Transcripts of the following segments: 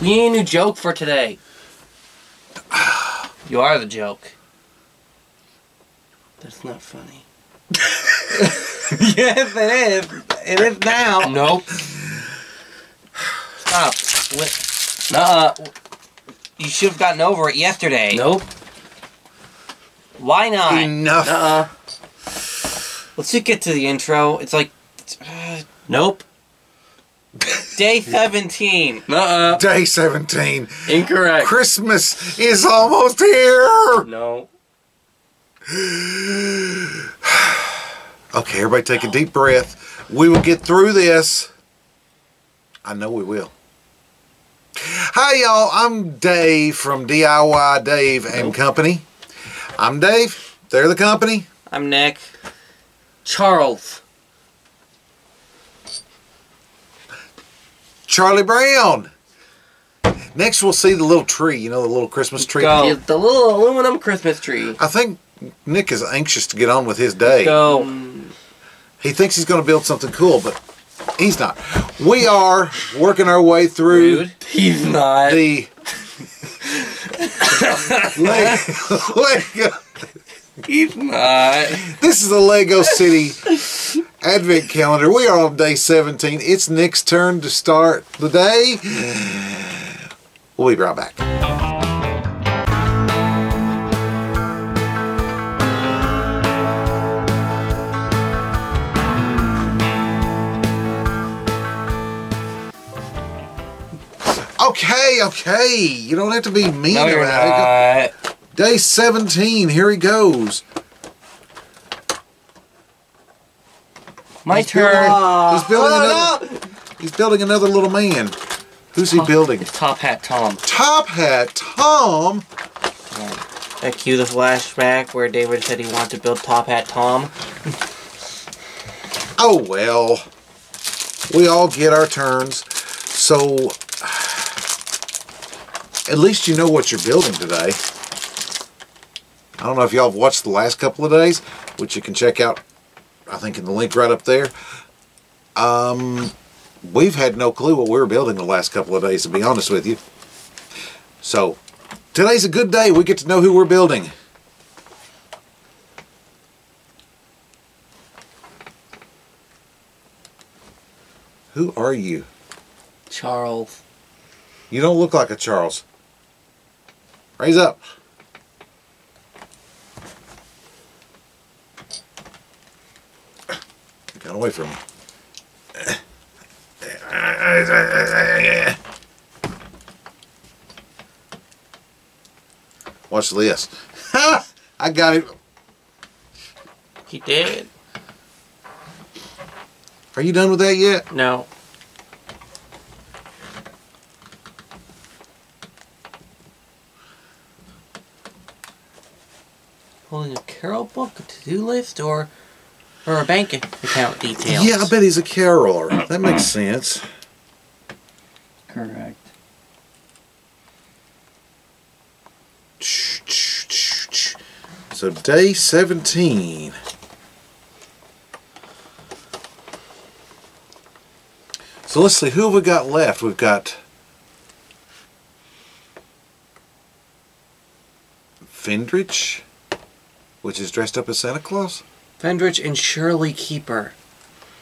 We need a new joke for today. You are the joke. That's not funny. Yes, it is. It is now. Nope. Stop. Nuh-uh. You should have gotten over it yesterday. Nope. Why not? Enough. Nuh-uh. Let's just get to the intro. It's like... Nope. Day 17. Nuh-uh. Day 17. Incorrect. Christmas is almost here. No. Okay, everybody take a deep breath. We will get through this. I know we will. Hi, y'all. I'm Dave from DIY Dave and Company. I'm Dave. They're the company. I'm Nick. Charles. Charlie Brown. Next, we'll see the little tree. You know, the little Christmas tree. Go. The little aluminum Christmas tree. I think Nick is anxious to get on with his day. Go. He thinks he's going to build something cool, but he's not. We are working our way through Dude, he's not. the Lego. He's not. This is the Lego City Advent Calendar. We are on day 17. It's Nick's turn to start the day. We'll be right back. Okay. You don't have to be mean No, you're about it. not. Day 17. Here he goes. My turn. He's building another little man. Who's he building? It's Top Hat Tom. Top Hat Tom. I cue the flashback where David said he wanted to build Top Hat Tom. Oh well. We all get our turns. So at least you know what you're building today. I don't know if y'all have watched the last couple of days, which you can check out, I think, in the link right up there. We've had no clue what we were building the last couple of days, to be honest with you. So, today's a good day. We get to know who we're building. Who are you? Charles. You don't look like a Charles. Raise up. Got away from me. Watch this. I got it. He did. Are you done with that yet? No. Holding a Carol book, a to-do list, or a bank account details. Yeah, I bet he's a caroler. That makes sense. Correct. So day 17. So let's see, who have we got left? We've got Fendrich, which is dressed up as Santa Claus. Fendrich and Shirley Keeper.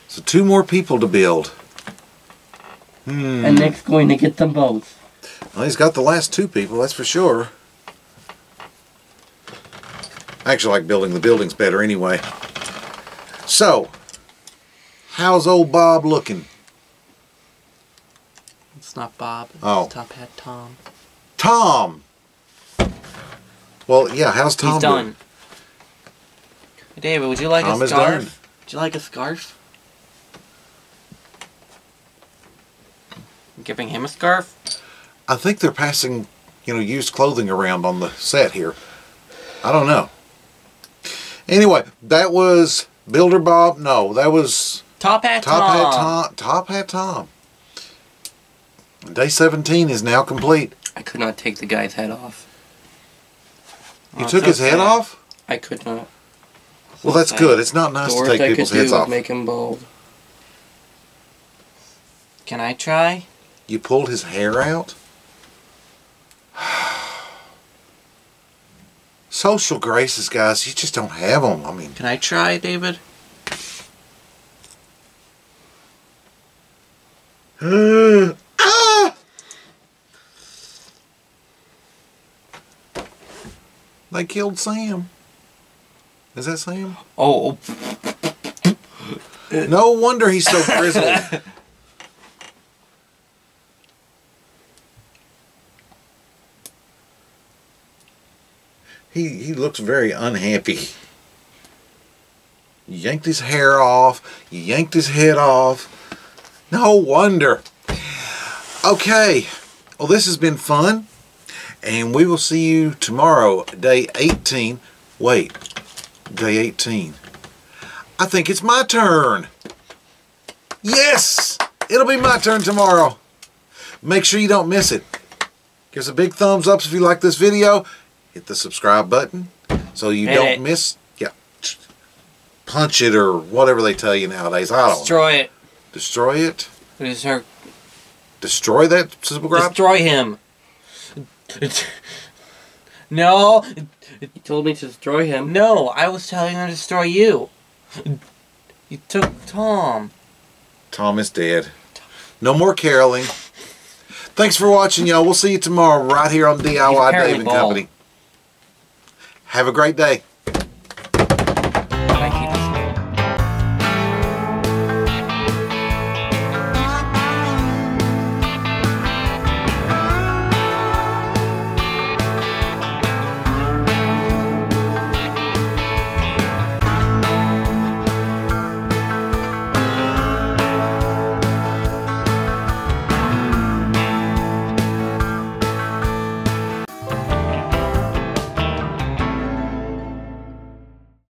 So 2 more people to build. And Nick's going to get them both. Well, he's got the last 2 people, that's for sure. I actually like building the buildings better anyway. So, how's old Bob looking? It's not Bob. It's Oh. Top Hat Tom. Tom! Well, yeah, how's Tom He's doing? done. Hey, David, would you like Tom a is scarf? done. Would you like a scarf? Giving him a scarf? I think they're passing, used clothing around on the set here. I don't know. Anyway, that was Builder Bob. No, that was Top Hat Tom. Top Hat Tom. Day 17 is now complete. I could not take the guy's head off. You took his head off? I could not. Well, that's good. It's not nice The to worst take I could people's do heads was off. make him bald. Can I try? You pulled his hair out? social graces, guys, you just don't have them. I mean, Can I try, David? They killed Sam. Is that Sam? Oh. No wonder he's so grizzled. He looks very unhappy. You yanked his hair off. You yanked his head off. No wonder. Okay. Well, this has been fun. And we will see you tomorrow, day 18. Wait. Day 18. I think it's my turn. Yes! It'll be my turn tomorrow. Make sure you don't miss it. Give us a big thumbs up if you like this video. Hit the subscribe button so you don't miss. Yeah. Punch it or whatever they tell you nowadays. I don't know. Destroy it. Destroy it? It is her. Destroy that subscribe? Destroy him. No. You told me to destroy him. No, I was telling her to destroy you. You took Tom. Tom is dead. No more caroling. Thanks for watching, y'all. We'll see you tomorrow right here on DIY Dave and Company. Have a great day.